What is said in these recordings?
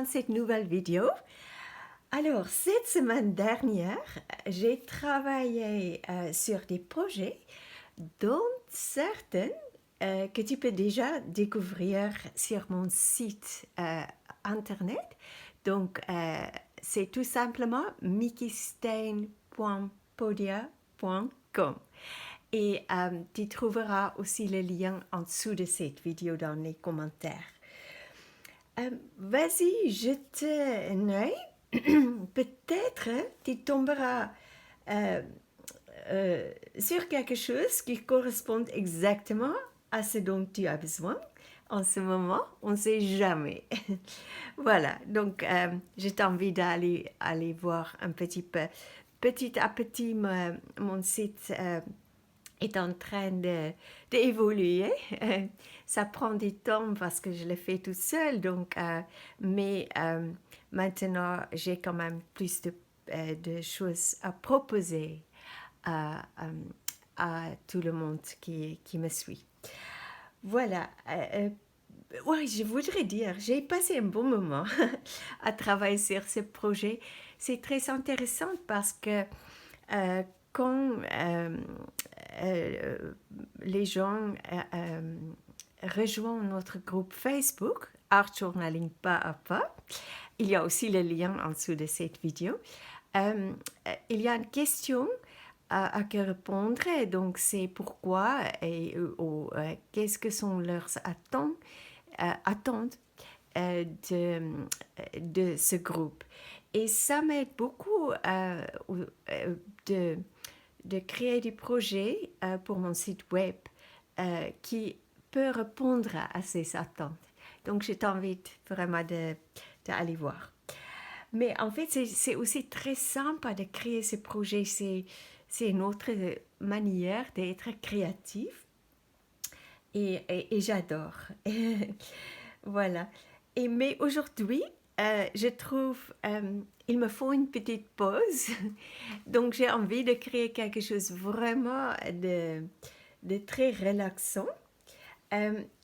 dans cette nouvelle vidéo. Alors, cette semaine dernière, j'ai travaillé sur des projets dont certains que tu peux déjà découvrir sur mon site internet. Donc, c'est tout simplement mikistein.podia.com. Et tu trouveras aussi le lien en dessous de cette vidéo dans les commentaires. Vas-y, jette un œil. Peut-être tu tomberas sur quelque chose qui correspond exactement à ce dont tu as besoin en ce moment. On ne sait jamais. Voilà, donc je t'invite aller voir un petit peu. Petit à petit, mon site est en train d'évoluer. Ça prend du temps parce que je le fais tout seul, donc, mais maintenant, j'ai quand même plus de choses à proposer à tout le monde qui me suit. Voilà. Oui, je voudrais dire, j'ai passé un bon moment à travailler sur ce projet. C'est très intéressant parce que quand les gens rejoignent notre groupe Facebook, Art Journaling pas à pas, il y a aussi le lien en dessous de cette vidéo, il y a une question à que répondre, donc c'est pourquoi et qu'est-ce que sont leurs attentes de ce groupe. Et ça m'aide beaucoup de créer des projets pour mon site web qui peut répondre à ces attentes. Donc, je t'invite vraiment d'aller voir. Mais en fait, c'est aussi très sympa de créer ces projets. C'est une autre manière d'être créatif. Et j'adore. Voilà. Mais aujourd'hui, je trouve il me faut une petite pause. Donc, j'ai envie de créer quelque chose vraiment de très relaxant.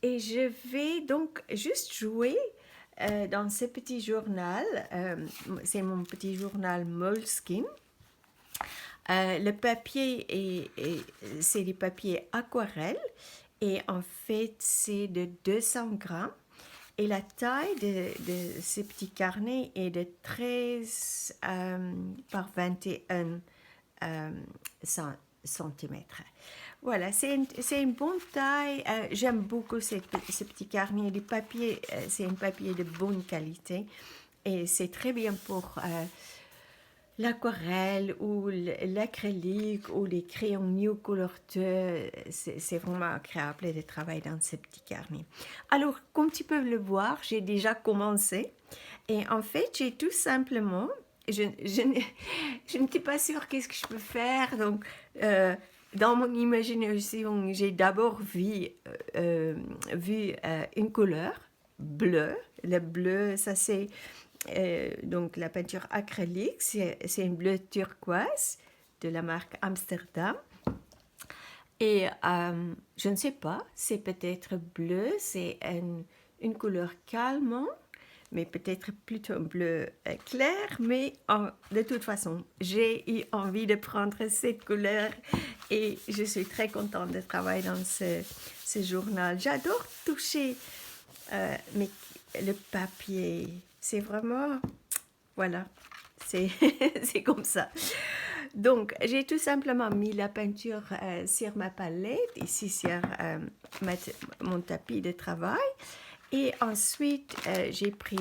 Et je vais donc juste jouer dans ce petit journal. C'est mon petit journal Moleskine. Le papier c'est des papiers aquarelles. Et en fait, c'est de 200 grammes. Et la taille de ces petits carnets est de 13 par 21 centimètres. Voilà, c'est une bonne taille. J'aime beaucoup ces petits carnets. Les papiers, c'est un papier de bonne qualité. Et c'est très bien pour l'aquarelle ou l'acrylique ou les crayons New Color 2, c'est vraiment agréable de travailler dans ces petits carnets. Alors, comme tu peux le voir, j'ai déjà commencé. Et en fait, j'ai tout simplement, je n'étais pas sûre qu'est-ce que je peux faire. Donc, dans mon imagination, j'ai d'abord vu une couleur bleue. Le bleu, ça c'est donc la peinture acrylique, c'est une bleu turquoise de la marque Amsterdam. Et je ne sais pas, c'est peut-être bleu, c'est une couleur calme, mais peut-être plutôt un bleu clair. Mais de toute façon, j'ai eu envie de prendre cette couleur et je suis très contente de travailler dans ce journal. J'adore toucher le papier. C'est vraiment, voilà, c'est comme ça. Donc, j'ai tout simplement mis la peinture sur ma palette, ici sur mon tapis de travail. Et ensuite, j'ai pris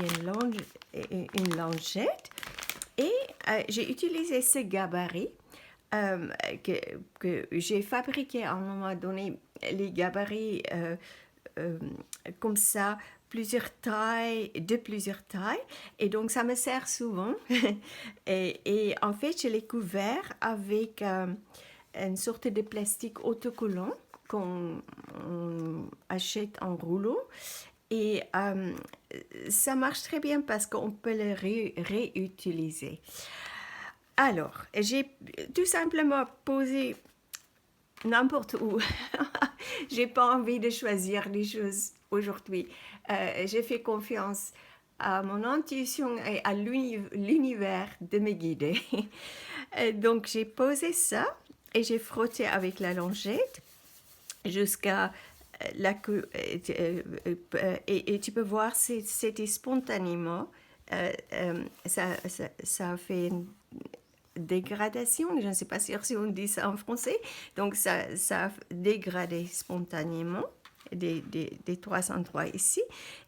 une lingette et j'ai utilisé ce gabarit que j'ai fabriqué à un moment donné, les gabarits comme ça, plusieurs tailles. Et donc, ça me sert souvent. et en fait, je l'ai couvert avec une sorte de plastique autocollant qu'on achète en rouleau. Et ça marche très bien parce qu'on peut le réutiliser. Alors, j'ai tout simplement posé n'importe où. J'ai pas envie de choisir les choses aujourd'hui. J'ai fait confiance à mon intuition et à l'univers de me guider. Donc j'ai posé ça et j'ai frotté avec la lingette jusqu'à et tu peux voir, c'était spontanément. Ça a fait une dégradation, je ne sais pas si on dit ça en français, donc ça a dégradé spontanément des 303 ici.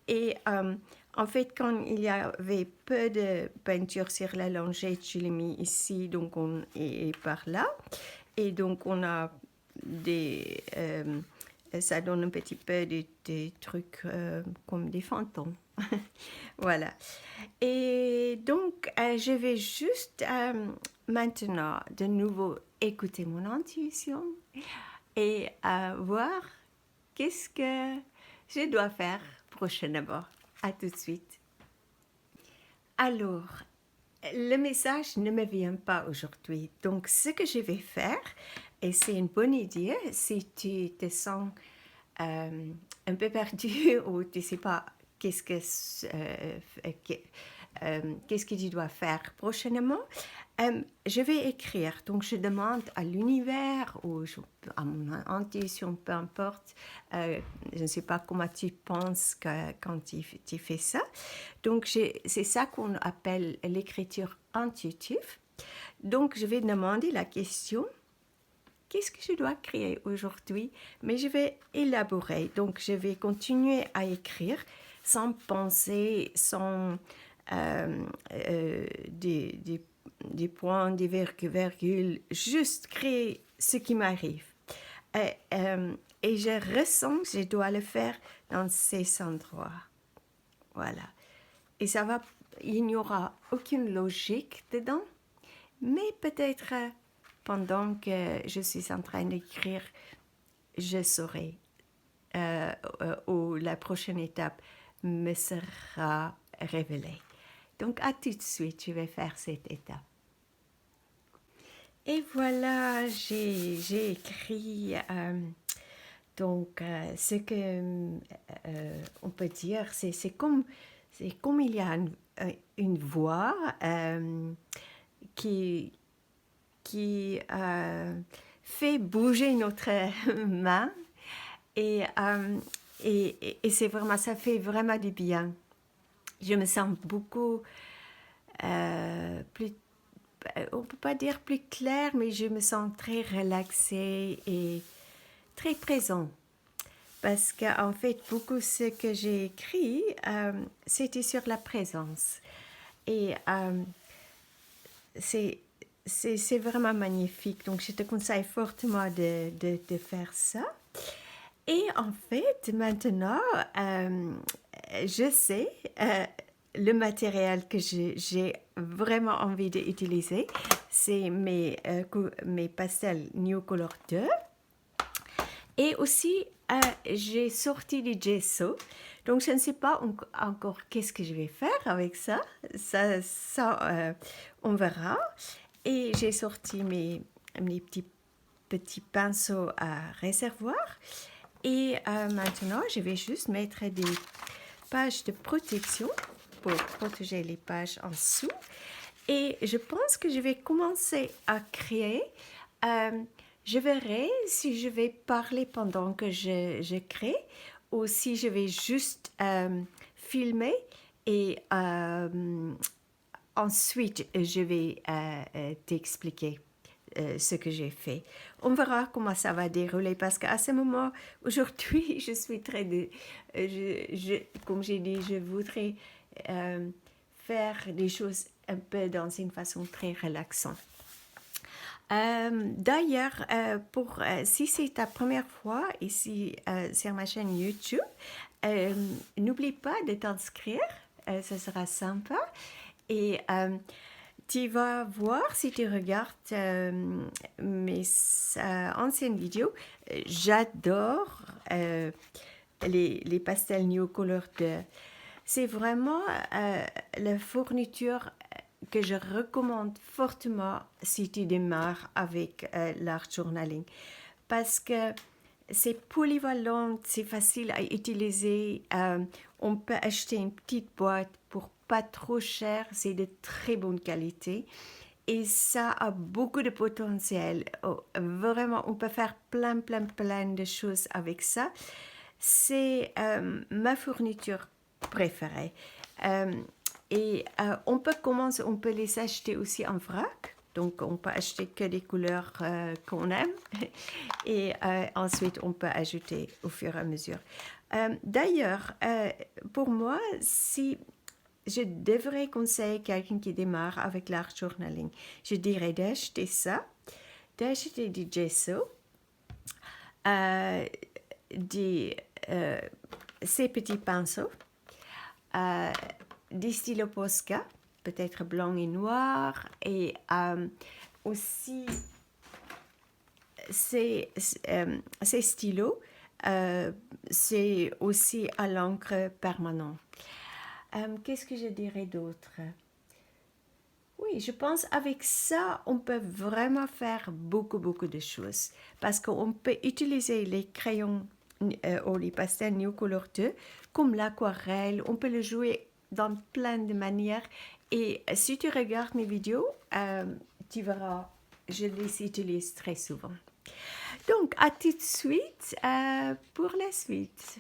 Et en fait, quand il y avait peu de peinture sur la lingette, je l'ai mis ici, donc et par là. Et donc on a des... ça donne un petit peu des trucs comme des fantômes. Voilà. Et donc, je vais juste maintenant de nouveau écouter mon intuition et voir qu'est-ce que je dois faire prochainement. À tout de suite. Alors, le message ne me vient pas aujourd'hui. Donc, ce que je vais faire, et c'est une bonne idée, si tu te sens un peu perdu ou tu ne sais pas qu'est-ce que tu dois faire prochainement, je vais écrire. Donc, je demande à l'univers ou à mon intuition, peu importe. Je ne sais pas comment tu penses quand tu fais ça. Donc, c'est ça qu'on appelle l'écriture intuitive. Donc, je vais demander la question: qu'est-ce que je dois créer aujourd'hui? Mais je vais élaborer. Donc, je vais continuer à écrire sans penser, sans des points, des virgules, juste créer ce qui m'arrive. Et je ressens que je dois le faire dans ces endroits. Voilà. Et il n'y aura aucune logique dedans, mais peut-être pendant que je suis en train d'écrire, je saurai où la prochaine étape me sera révélée. Donc, à tout de suite, je vais faire cette étape. Et voilà, j'ai écrit ce que on peut dire, c'est comme il y a une voix qui fait bouger notre main et c'est vraiment, ça fait vraiment du bien. Je me sens beaucoup plus, on peut pas dire plus clair, mais je me sens très relaxée et très présent. Parce qu'en fait, beaucoup ce que j'ai écrit, c'était sur la présence. Et c'est vraiment magnifique. Donc, je te conseille fortement de faire ça. Et en fait, maintenant, je sais le matériel que j'ai vraiment envie d'utiliser. C'est mes pastels New Color 2. Et aussi, j'ai sorti du gesso. Donc, je ne sais pas encore qu'est-ce que je vais faire avec ça. Ça on verra. Et j'ai sorti mes petits pinceaux à réservoir. Et maintenant, je vais juste mettre des pages de protection pour protéger les pages en dessous. Et je pense que je vais commencer à créer. Je verrai si je vais parler pendant que je crée ou si je vais juste filmer et ensuite je vais t'expliquer ce que j'ai fait. On verra comment ça va dérouler parce qu'à ce moment, aujourd'hui, je suis très... comme j'ai dit, je voudrais faire des choses un peu dans une façon très relaxante. D'ailleurs, si c'est ta première fois ici sur ma chaîne YouTube, n'oublie pas de t'inscrire, ce sera sympa. Et tu vas voir, si tu regardes mes anciennes vidéos, j'adore les pastels New Color 2. C'est vraiment la fourniture que je recommande fortement si tu démarres avec l'art journaling. Parce que c'est polyvalent, c'est facile à utiliser. On peut acheter une petite boîte pour pas trop cher, c'est de très bonne qualité. Et ça a beaucoup de potentiel. Oh, vraiment, on peut faire plein de choses avec ça. C'est ma fourniture préférée. Euh, on peut commencer, on peut les acheter aussi en vrac. Donc, on peut acheter que des couleurs qu'on aime. Et ensuite, on peut ajouter au fur et à mesure. D'ailleurs, pour moi, si je devrais conseiller quelqu'un qui démarre avec l'art journaling, je dirais d'acheter ça, d'acheter du gesso, euh, des, euh, ces petits pinceaux, euh, des stylos Posca, peut-être blanc et noir, et aussi ces stylos, c'est aussi à l'encre permanent. Qu'est-ce que je dirais d'autre? Oui, je pense avec ça, on peut vraiment faire beaucoup de choses. Parce qu'on peut utiliser les crayons ou les pastels New Color 2 comme l'aquarelle. On peut le jouer dans plein de manières. Et si tu regardes mes vidéos, tu verras, je les utilise très souvent. Donc, à tout de suite pour la suite.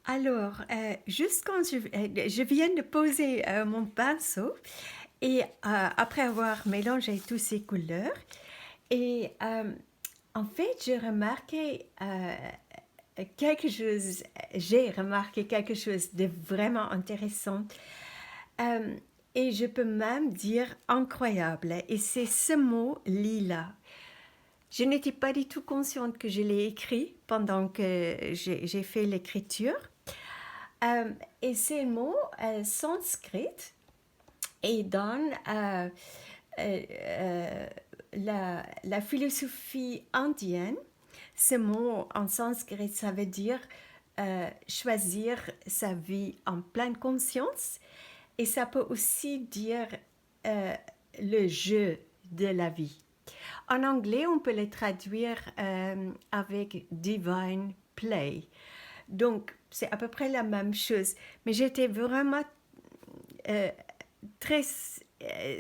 Alors, juste quand je viens de poser mon pinceau et après avoir mélangé toutes ces couleurs, et en fait, j'ai remarqué quelque chose de vraiment intéressant. Euh, et je peux même dire incroyable. Et c'est ce mot lila. Je n'étais pas du tout consciente que je l'ai écrit pendant que j'ai fait l'écriture. Et c'est le mot sanskrit et dans euh, la philosophie indienne, ce mot en sanskrit, ça veut dire choisir sa vie en pleine conscience et ça peut aussi dire euh, le jeu de la vie. En anglais, on peut le traduire avec divine play. Donc, c'est à peu près la même chose. Mais j'étais vraiment euh, très...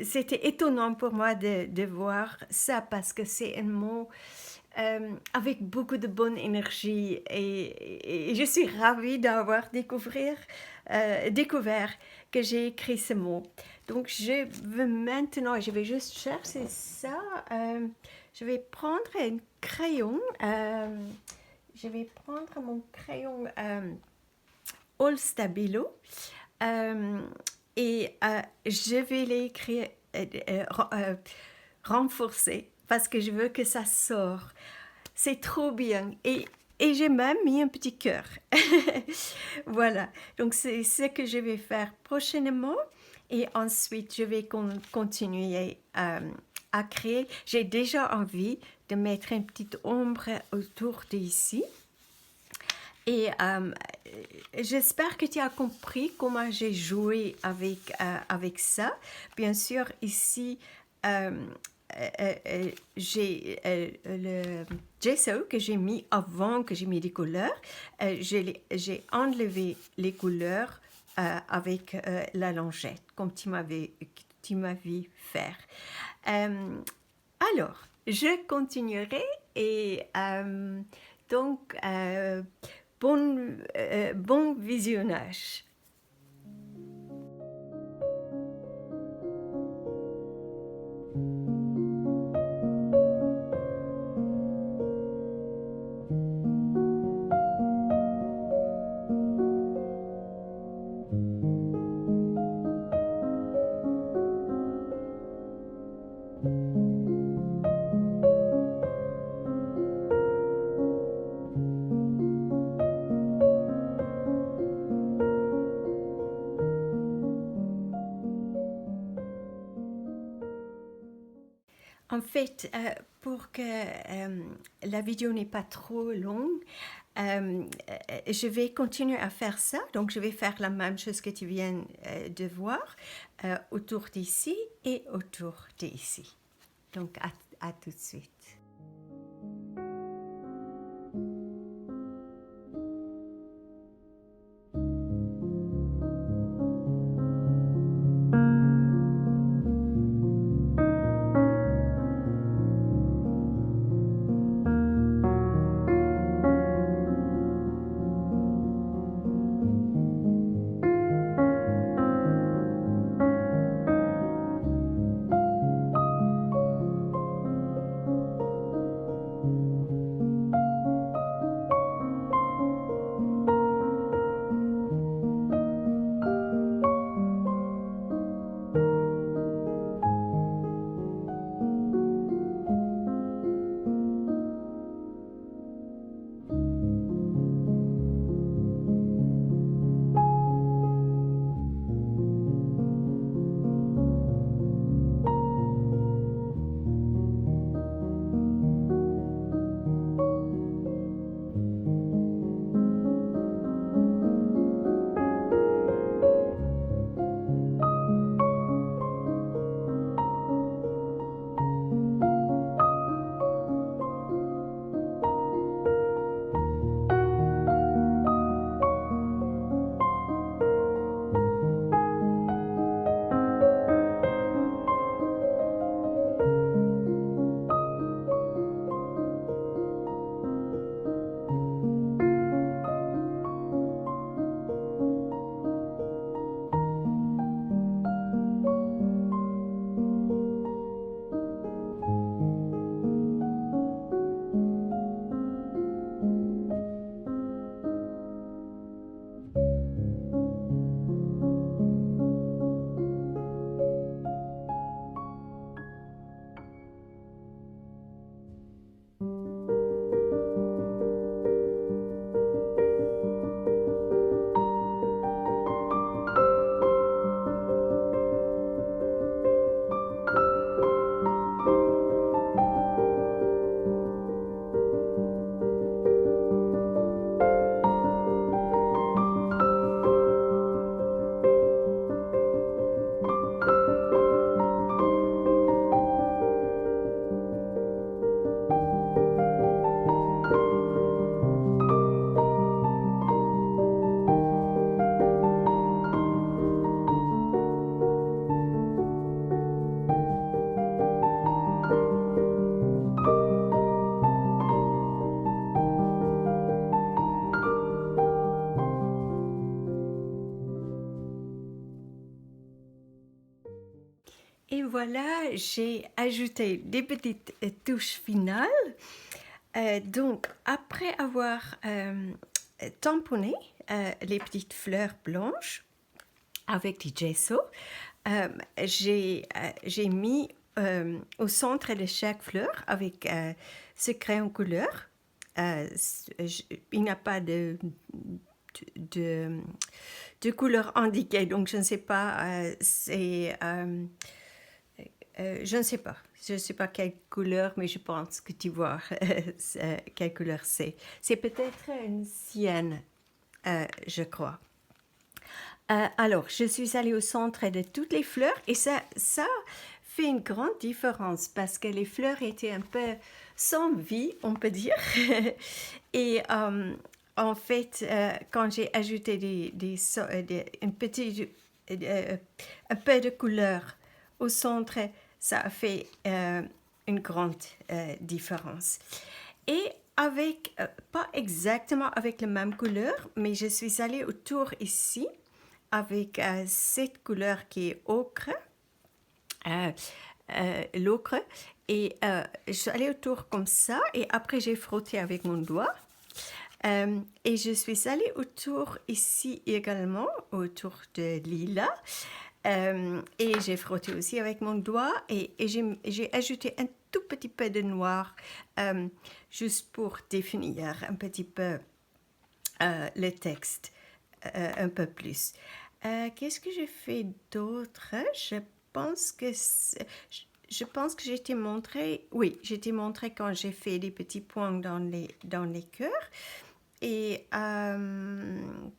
C'était étonnant pour moi de voir ça parce que c'est un mot avec beaucoup de bonne énergie et je suis ravie d'avoir découvert que j'ai écrit ce mot. Donc je vais juste chercher ça. Je vais prendre un crayon. Je vais prendre mon crayon All Stabilo et je vais l'écrire renforcer parce que je veux que ça sorte. C'est trop bien. Et j'ai même mis un petit cœur. Voilà. Donc, c'est ce que je vais faire prochainement. Et ensuite, je vais continuer à créer. J'ai déjà envie de mettre une petite ombre autour d'ici. Et j'espère que tu as compris comment j'ai joué avec ça. Bien sûr, ici, j'ai le gesso que j'ai mis avant que j'ai mis des couleurs. J'ai enlevé les couleurs avec la lingette, comme tu m'avais faire. Alors, je continuerai et donc, bon visionnage. En fait, pour que la vidéo n'est pas trop longue, je vais continuer à faire ça. Donc, je vais faire la même chose que tu viens de voir autour d'ici et autour d'ici. Donc, à tout de suite. voilà, j'ai ajouté des petites touches finales. Donc, après avoir tamponné les petites fleurs blanches avec du gesso, j'ai mis au centre de chaque fleur avec ce crayon couleur. Il n'y a pas de, de couleur indiquée, donc je ne sais pas, je ne sais pas. Je ne sais pas quelle couleur, mais je pense que tu vois quelle couleur c'est. C'est peut-être une sienne, je crois. Alors, je suis allée au centre de toutes les fleurs et ça fait une grande différence parce que les fleurs étaient un peu sans vie, on peut dire. Et en fait, quand j'ai ajouté un peu de couleur au centre, ça a fait une grande différence. Et avec, pas exactement avec la même couleur, mais je suis allée autour ici avec cette couleur qui est ocre, l'ocre, et je suis allée autour comme ça, et après j'ai frotté avec mon doigt. Et je suis allée autour ici également, autour de Lila. Et j'ai frotté aussi avec mon doigt et j'ai ajouté un tout petit peu de noir juste pour définir un petit peu le texte un peu plus. Qu'est-ce que j'ai fait d'autre? Pense que je pense que j'ai t'ai montré, oui, j'ai t'ai montré quand j'ai fait des petits points dans les cœurs. Et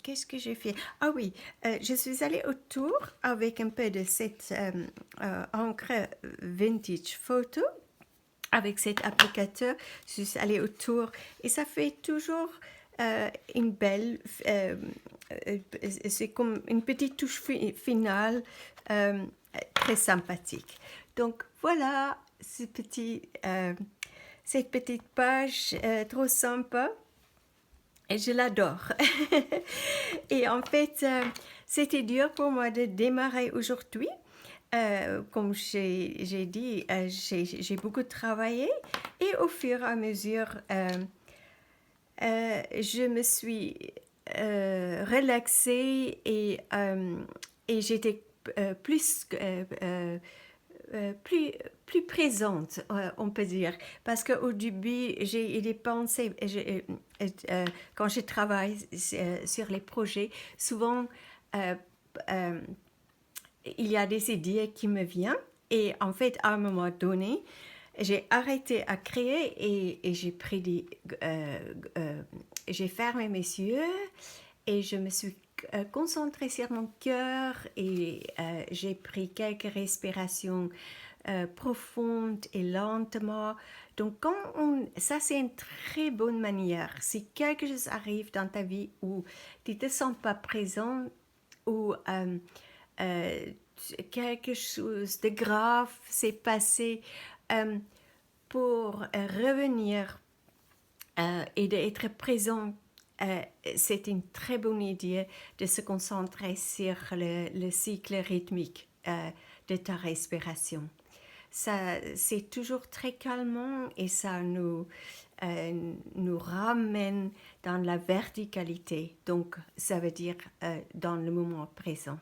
qu'est-ce que j'ai fait? Ah oui, je suis allée autour avec un peu de cette encre vintage photo. Avec cet applicateur, je suis allée autour et ça fait toujours une belle... c'est comme une petite touche finale très sympathique. Donc voilà cette petite page trop sympa. Et je l'adore. Et en fait, c'était dur pour moi de démarrer aujourd'hui. Comme j'ai dit, j'ai beaucoup travaillé et au fur et à mesure, je me suis relaxée et j'étais plus présente, on peut dire. Parce qu'au début, j'ai des pensées, quand je travaille sur les projets, souvent, euh, il y a des idées qui me viennent. Et en fait, à un moment donné, j'ai arrêté à créer et j'ai fermé mes yeux et je me suis concentrée sur mon cœur et j'ai pris quelques respirations profondes et lentement. Donc, ça c'est une très bonne manière. Si quelque chose arrive dans ta vie où tu ne te sens pas présent, ou euh, quelque chose de grave s'est passé, pour revenir et d'être présent, c'est une très bonne idée de se concentrer sur le cycle rythmique de ta respiration. Ça, c'est toujours très calmant et ça nous ramène dans la verticalité, donc ça veut dire dans le moment présent.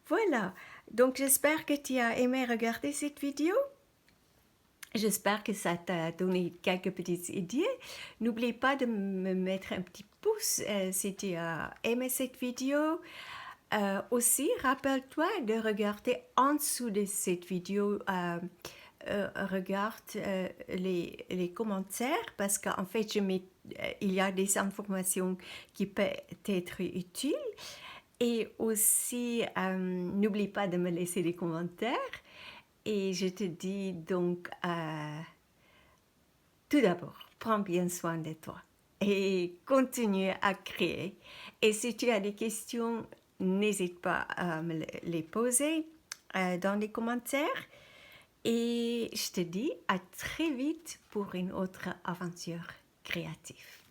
Voilà, donc j'espère que tu as aimé regarder cette vidéo. J'espère que ça t'a donné quelques petites idées. N'oublie pas de me mettre un petit pouce si tu as aimé cette vidéo. Aussi, rappelle-toi de regarder en dessous de cette vidéo, regarde les commentaires parce qu'en fait, il y a des informations qui peuvent être utiles. Et aussi, n'oublie pas de me laisser des commentaires. Et je te dis donc, tout d'abord, prends bien soin de toi et continue à créer. Et si tu as des questions, n'hésite pas à me les poser dans les commentaires. Et je te dis à très vite pour une autre aventure créative.